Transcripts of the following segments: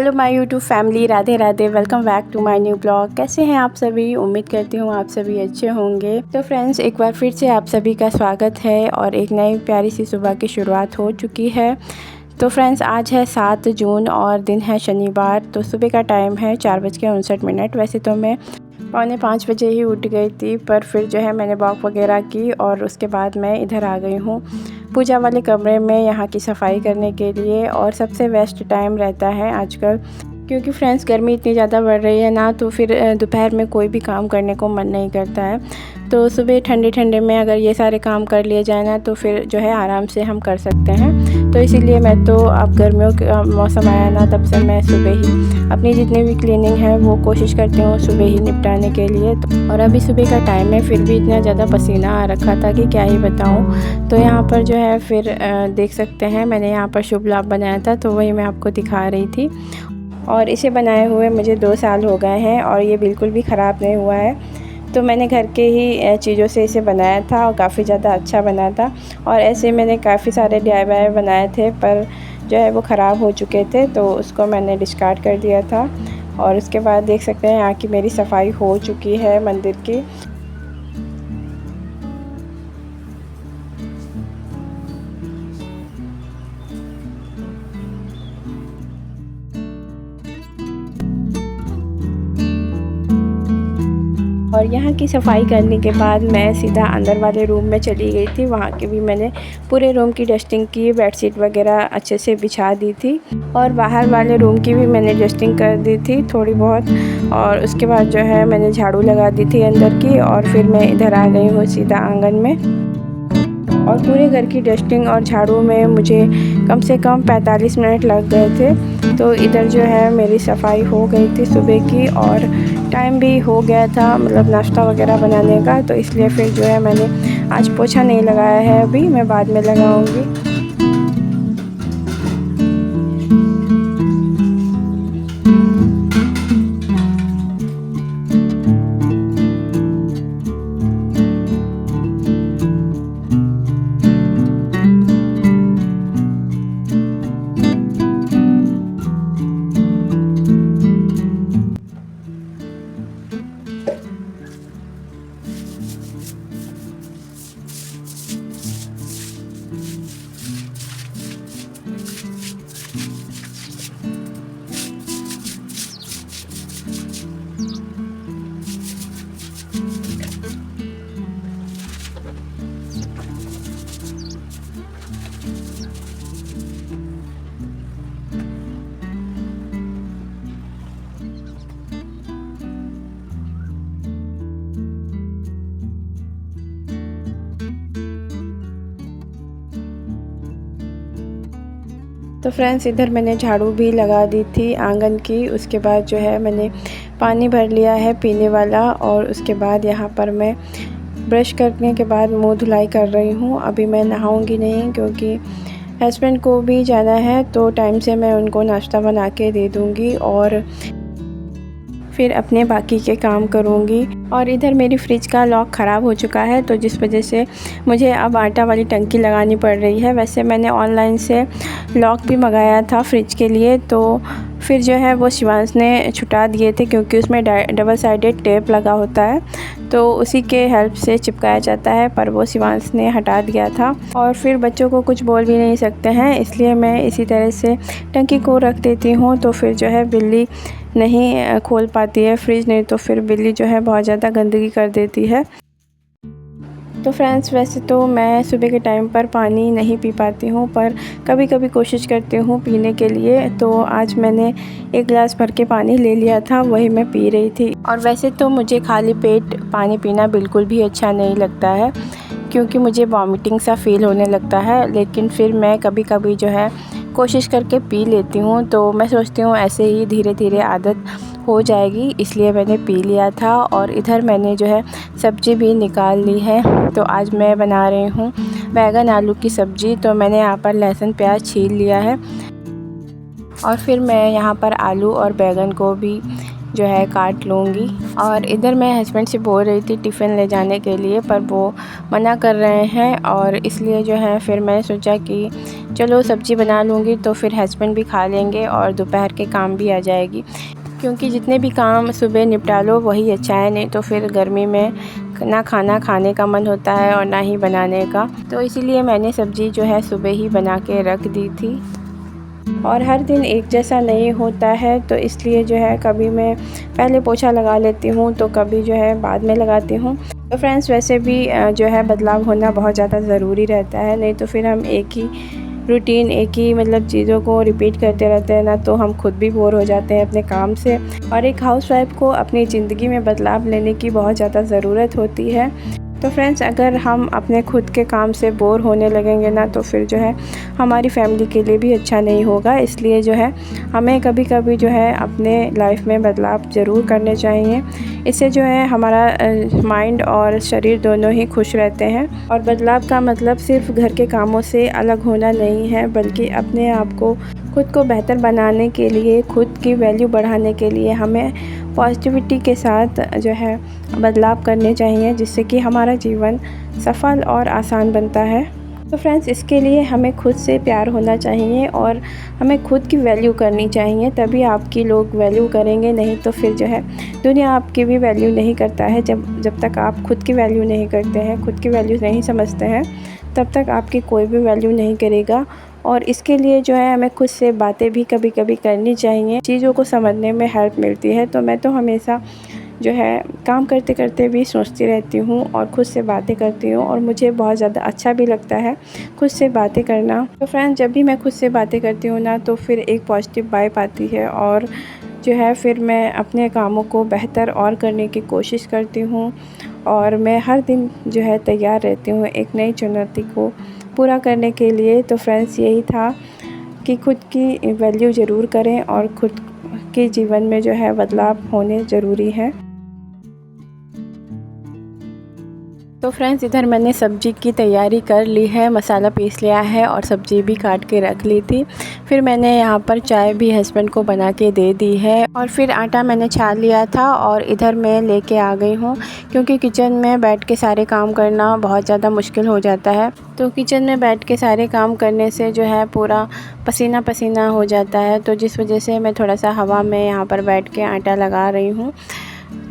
Hello my YouTube family, Radhe Radhe. Welcome back to my new blog. कैसे हैं आप सभी? उम्मीद करती हूँ आप सभी अच्छे होंगे। तो फ्रेंड्स, एक बार फिर से आप सभी का स्वागत है और एक नई प्यारी सी सुबह की शुरुआत हो चुकी है। तो फ्रेंड्स, आज है 7 जून और दिन है शनिवार। तो सुबह का टाइम है 4:59। वैसे तो मैं 4:45 बजे ही उठ गई थी, पर फिर जो है मैंने वॉक वगैरह की और उसके बाद मैं इधर आ गई हूँ पूजा वाले कमरे में यहाँ की सफाई करने के लिए। और सबसे बेस्ट टाइम रहता है आजकल, क्योंकि फ्रेंड्स गर्मी इतनी ज़्यादा बढ़ रही है ना, तो फिर दोपहर में कोई भी काम करने को मन नहीं करता है। तो सुबह ठंडे ठंडे में अगर ये सारे काम कर लिए जाए ना, तो फिर जो है आराम से हम कर सकते हैं। तो इसीलिए मैं तो अब गर्मियों का मौसम आया ना, तब से मैं सुबह ही अपनी जितनी भी क्लीनिंग है वो कोशिश करती हूँ सुबह ही निपटाने के लिए। और अभी सुबह का टाइम है, फिर भी इतना ज़्यादा पसीना आ रखा था कि क्या ही बताऊँ। तो यहाँ पर जो है फिर देख सकते हैं, मैंने यहाँ पर शुभ लाभ बनाया था, तो वही मैं आपको दिखा रही थी। और इसे बनाए हुए मुझे 2 साल हो गए हैं और ये बिल्कुल भी ख़राब नहीं हुआ है। तो मैंने घर के ही चीज़ों से इसे बनाया था और काफ़ी ज़्यादा अच्छा बना था। और ऐसे मैंने काफ़ी सारे DIY बनाए थे, पर जो है वो ख़राब हो चुके थे, तो उसको मैंने डिस्कार्ड कर दिया था। और उसके बाद देख सकते हैं यहाँ की मेरी सफाई हो चुकी है मंदिर की। और यहाँ की सफाई करने के बाद मैं सीधा अंदर वाले रूम में चली गई थी। वहाँ की भी मैंने पूरे रूम की डस्टिंग की, बेडशीट वगैरह अच्छे से बिछा दी थी। और बाहर वाले रूम की भी मैंने डस्टिंग कर दी थी थोड़ी बहुत। और उसके बाद जो है मैंने झाड़ू लगा दी थी अंदर की, और फिर मैं इधर आ गई हूँ सीधा आंगन में। और पूरे घर की डस्टिंग और झाड़ू में मुझे कम से कम 45 मिनट लग गए थे। तो इधर जो है मेरी सफाई हो गई थी सुबह की, और टाइम भी हो गया था, मतलब नाश्ता वगैरह बनाने का। तो इसलिए फिर जो है मैंने आज पोछा नहीं लगाया है, अभी मैं बाद में लगाऊंगी। तो फ्रेंड्स, इधर मैंने झाड़ू भी लगा दी थी आंगन की। उसके बाद जो है मैंने पानी भर लिया है पीने वाला। और उसके बाद यहाँ पर मैं ब्रश करने के बाद मुंह धुलाई कर रही हूँ। अभी मैं नहाऊंगी नहीं, क्योंकि हस्बैंड को भी जाना है, तो टाइम से मैं उनको नाश्ता बना के दे दूँगी और फिर अपने बाकी के काम करूँगी। और इधर मेरी फ्रिज का लॉक ख़राब हो चुका है, तो जिस वजह से मुझे अब आटा वाली टंकी लगानी पड़ रही है। वैसे मैंने ऑनलाइन से लॉक भी मंगाया था फ्रिज के लिए, तो फिर जो है वो शिवांश ने छुटा दिए थे, क्योंकि उसमें डबल साइडेड टेप लगा होता है, तो उसी के हेल्प से चिपकाया जाता है, पर वो शिवांश ने हटा दिया था। और फिर बच्चों को कुछ बोल भी नहीं सकते हैं, इसलिए मैं इसी तरह से टंकी को रख देती हूँ। तो फिर जो है बिल्ली नहीं खोल पाती है फ्रिज, नहीं तो फिर बिल्ली जो है बहुत ज़्यादा गंदगी कर देती है। तो फ्रेंड्स, वैसे तो मैं सुबह के टाइम पर पानी नहीं पी पाती हूँ, पर कभी कभी कोशिश करती हूँ पीने के लिए। तो आज मैंने 1 गिलास भर के पानी ले लिया था, वही मैं पी रही थी। और वैसे तो मुझे खाली पेट पानी पीना बिल्कुल भी अच्छा नहीं लगता है, क्योंकि मुझे वॉमिटिंग सा फील होने लगता है। लेकिन फिर मैं कभी कभी जो है कोशिश करके पी लेती हूँ। तो मैं सोचती हूँ ऐसे ही धीरे धीरे आदत हो जाएगी, इसलिए मैंने पी लिया था। और इधर मैंने जो है सब्ज़ी भी निकाल ली है। तो आज मैं बना रही हूँ बैगन आलू की सब्ज़ी। तो मैंने यहाँ पर लहसुन प्याज छील लिया है, और फिर मैं यहाँ पर आलू और बैगन को भी जो है काट लूँगी। और इधर मैं हस्बैंड से बोल रही थी टिफ़िन ले जाने के लिए, पर वो मना कर रहे हैं और इसलिए जो है फिर मैंने सोचा कि चलो सब्ज़ी बना लूँगी, तो फिर हस्बैंड भी खा लेंगे और दोपहर के काम भी आ जाएगी। क्योंकि जितने भी काम सुबह निपटा लो वही अच्छा है, नहीं तो फिर गर्मी में ना खाना खाने का मन होता है और ना ही बनाने का। तो इसीलिए मैंने सब्ज़ी जो है सुबह ही बना के रख दी थी। और हर दिन एक जैसा नहीं होता है, तो इसलिए जो है कभी मैं पहले पोछा लगा लेती हूँ तो कभी जो है बाद में लगाती हूँ। तो फ्रेंड्स वैसे भी जो है बदलाव होना बहुत ज़्यादा ज़रूरी रहता है, नहीं तो फिर हम एक ही रूटीन, एक ही मतलब चीज़ों को रिपीट करते रहते हैं ना, तो हम खुद भी बोर हो जाते हैं अपने काम से। और एक हाउसवाइफ को अपनी ज़िंदगी में बदलाव लेने की बहुत ज़्यादा ज़रूरत होती है। तो फ्रेंड्स अगर हम अपने खुद के काम से बोर होने लगेंगे ना, तो फिर जो है हमारी फैमिली के लिए भी अच्छा नहीं होगा। इसलिए जो है हमें कभी कभी जो है अपने लाइफ में बदलाव ज़रूर करने चाहिए। इससे जो है हमारा माइंड और शरीर दोनों ही खुश रहते हैं। और बदलाव का मतलब सिर्फ घर के कामों से अलग होना नहीं है, बल्कि अपने आप को खुद को बेहतर बनाने के लिए, खुद की वैल्यू बढ़ाने के लिए हमें पॉजिटिविटी के साथ जो है बदलाव करने चाहिए, जिससे कि हमारा जीवन सफल और आसान बनता है। तो फ्रेंड्स इसके लिए हमें खुद से प्यार होना चाहिए और हमें खुद की वैल्यू करनी चाहिए, तभी आपकी लोग वैल्यू करेंगे। नहीं तो फिर जो है दुनिया आपकी भी वैल्यू नहीं करता है। जब तक आप खुद की वैल्यू नहीं करते हैं, खुद की वैल्यू नहीं समझते हैं, तब तक आपकी कोई भी वैल्यू नहीं करेगा। और इसके लिए जो है हमें खुद से बातें भी कभी कभी करनी चाहिए, चीज़ों को समझने में हेल्प मिलती है। तो मैं तो हमेशा जो है काम करते करते भी सोचती रहती हूँ और खुद से बातें करती हूँ, और मुझे बहुत ज़्यादा अच्छा भी लगता है खुद से बातें करना। तो फ्रेंड्स जब भी मैं खुद से बातें करती हूँ ना, तो फिर एक पॉजिटिव वाइब आती है और जो है फिर मैं अपने कामों को बेहतर और करने की कोशिश करती हूँ। और मैं हर दिन जो है तैयार रहती हूँ एक नई चुनौती को पूरा करने के लिए। तो फ्रेंड्स यही था कि खुद की वैल्यू ज़रूर करें और खुद के जीवन में जो है बदलाव होने ज़रूरी है। तो फ्रेंड्स इधर मैंने सब्ज़ी की तैयारी कर ली है, मसाला पीस लिया है और सब्ज़ी भी काट के रख ली थी। फिर मैंने यहाँ पर चाय भी हस्बैंड को बना के दे दी है और फिर आटा मैंने छान लिया था और इधर मैं लेके आ गई हूँ, क्योंकि किचन में बैठ के सारे काम करना बहुत ज़्यादा मुश्किल हो जाता है। तो किचन में बैठ के सारे काम करने से जो है पूरा पसीना पसीना हो जाता है, तो जिस वजह से मैं थोड़ा सा हवा में यहाँ पर बैठ के आटा लगा रही हूँ।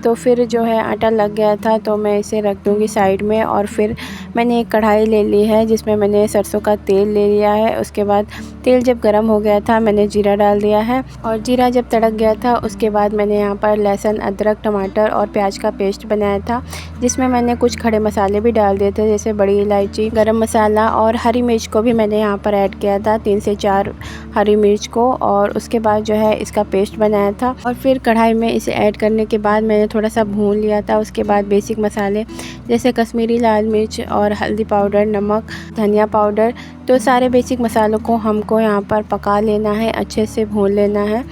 तो फिर जो है आटा लग गया था, तो मैं इसे रख दूँगी साइड में। और फिर मैंने एक कढ़ाई ले ली है जिसमें मैंने सरसों का तेल ले लिया है। उसके बाद तेल जब गर्म हो गया था, मैंने जीरा डाल दिया है और जीरा जब तड़क गया था, उसके बाद मैंने यहाँ पर लहसुन, अदरक, टमाटर और प्याज का पेस्ट बनाया था, जिसमें मैंने कुछ खड़े मसाले भी डाल दिए थे, जैसे बड़ी इलायची, गरम मसाला और हरी मिर्च को भी मैंने यहाँ पर ऐड किया था, 3 से 4 हरी मिर्च को। और उसके बाद जो है इसका पेस्ट बनाया था और फिर कढ़ाई में इसे ऐड करने के बाद मैंने थोड़ा सा भून लिया था। उसके बाद बेसिक मसाले जैसे कश्मीरी लाल मिर्च और हल्दी पाउडर, नमक, धनिया पाउडर, तो सारे बेसिक मसालों को हमको यहाँ पर पका लेना है, अच्छे से भून लेना है।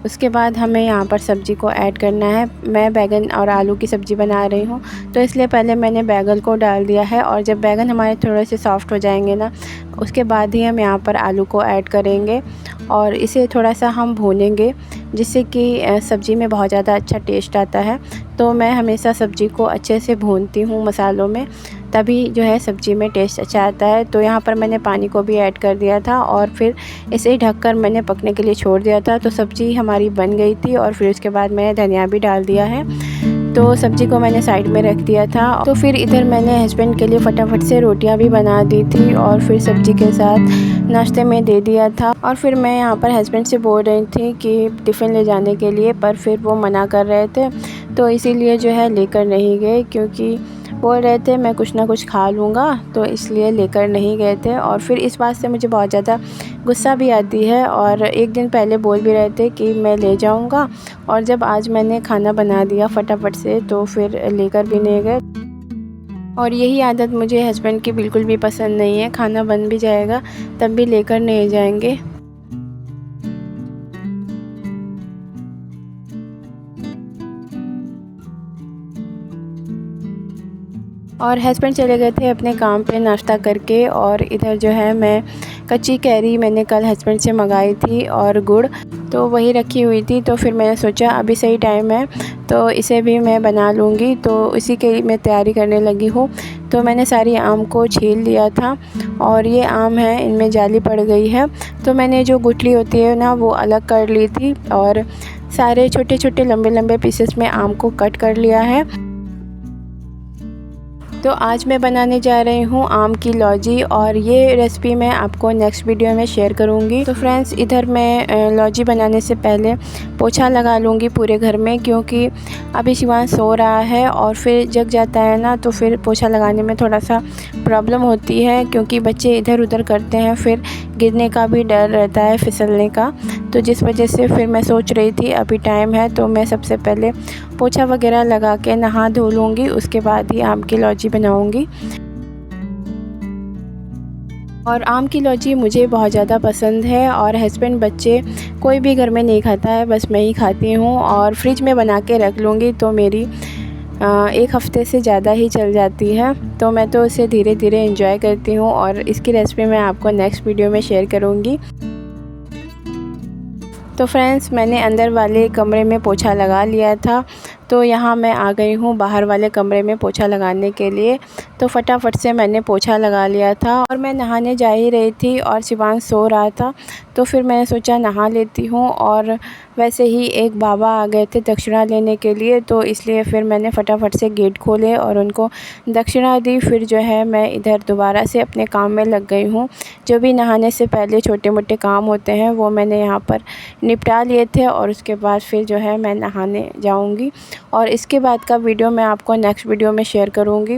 उसके बाद हमें यहाँ पर सब्ज़ी को ऐड करना है। मैं बैंगन और आलू की सब्ज़ी बना रही हूँ, तो इसलिए पहले मैंने बैंगन को डाल दिया है और जब बैंगन हमारे थोड़े से सॉफ्ट हो जाएंगे ना, उसके बाद ही हम यहाँ पर आलू को ऐड करेंगे और इसे थोड़ा सा हम भूनेंगे, जिससे कि सब्ज़ी में बहुत ज़्यादा अच्छा टेस्ट आता है। तो मैं हमेशा सब्ज़ी को अच्छे से भूनती हूँ मसालों में, तभी जो है सब्ज़ी में टेस्ट अच्छा आता है। तो यहाँ पर मैंने पानी को भी ऐड कर दिया था और फिर इसे ढककर मैंने पकने के लिए छोड़ दिया था। तो सब्ज़ी हमारी बन गई थी और फिर उसके बाद मैंने धनिया भी डाल दिया है। तो सब्ज़ी को मैंने साइड में रख दिया था। तो फिर इधर मैंने हस्बैंड के लिए फटाफट से रोटियां भी बना दी थी और फिर सब्ज़ी के साथ नाश्ते में दे दिया था। और फिर मैं यहाँ पर हस्बैंड से बोल रही थी कि टिफ़िन ले जाने के लिए, पर फिर वो मना कर रहे थे, तो इसीलिए जो है लेकर नहीं गए, क्योंकि बोल रहे थे मैं कुछ ना कुछ खा लूँगा, तो इसलिए लेकर नहीं गए थे। और फिर इस बात से मुझे बहुत ज़्यादा गुस्सा भी आती है और एक दिन पहले बोल भी रहे थे कि मैं ले जाऊँगा, और जब आज मैंने खाना बना दिया फटाफट से, तो फिर लेकर भी नहीं गए। और यही आदत मुझे हस्बैंड की बिल्कुल भी पसंद नहीं है, खाना बन भी जाएगा तब भी लेकर नहीं जाएंगे। और हस्बैंड चले गए थे अपने काम पे नाश्ता करके। और इधर जो है मैं कच्ची कैरी मैंने कल हस्बैंड से मंगाई थी और गुड़, तो वही रखी हुई थी। तो फिर मैंने सोचा अभी सही टाइम है तो इसे भी मैं बना लूँगी, तो इसी के मैं तैयारी करने लगी हूँ। तो मैंने सारी आम को छील लिया था और ये आम है, इनमें जाली पड़ गई है। तो मैंने जो गुठली होती है ना वो अलग कर ली थी और सारे छोटे छोटे लंबे लंबे पीसेस में आम को कट कर लिया है। तो आज मैं बनाने जा रही हूँ आम की लौजी, और ये रेसिपी मैं आपको नेक्स्ट वीडियो में शेयर करूँगी। तो फ्रेंड्स, इधर मैं लौजी बनाने से पहले पोछा लगा लूँगी पूरे घर में, क्योंकि अभी शिवांश सो रहा है और फिर जग जाता है ना, तो फिर पोछा लगाने में थोड़ा सा प्रॉब्लम होती है, क्योंकि बच्चे इधर उधर करते हैं, फिर गिरने का भी डर रहता है, फिसलने का। तो जिस वजह से फिर मैं सोच रही थी अभी टाइम है तो मैं सबसे पहले पोछा वगैरह लगा के नहा धो लूँगी, उसके बाद ही आम की लौजी बनाऊँगी। और आम की लौजी मुझे बहुत ज़्यादा पसंद है और हस्बैंड बच्चे कोई भी घर में नहीं खाता है, बस मैं ही खाती हूँ। और फ्रिज में बना के रख लूँगी तो मेरी 1 हफ़्ते से ज़्यादा ही चल जाती है। तो मैं तो इसे धीरे धीरे एंजॉय करती हूँ और इसकी रेसिपी मैं आपको नेक्स्ट वीडियो में शेयर करूँगी। तो फ्रेंड्स, मैंने अंदर वाले कमरे में पोछा लगा लिया था, तो यहाँ मैं आ गई हूँ बाहर वाले कमरे में पोछा लगाने के लिए। तो फटाफट से मैंने पोछा लगा लिया था और मैं नहाने जा ही रही थी और शिवांश सो रहा था, तो फिर मैंने सोचा नहा लेती हूँ। और वैसे ही एक बाबा आ गए थे दक्षिणा लेने के लिए, तो इसलिए फिर मैंने फटाफट से गेट खोले और उनको दक्षिणा दी। फिर जो है मैं इधर दोबारा से अपने काम में लग गई हूँ। जो भी नहाने से पहले छोटे मोटे काम होते हैं वो मैंने यहाँ पर निपटा लिए थे, और उसके बाद फिर जो है मैं नहाने जाऊँगी। और इसके बाद का वीडियो मैं आपको नेक्स्ट वीडियो में शेयर करूँगी।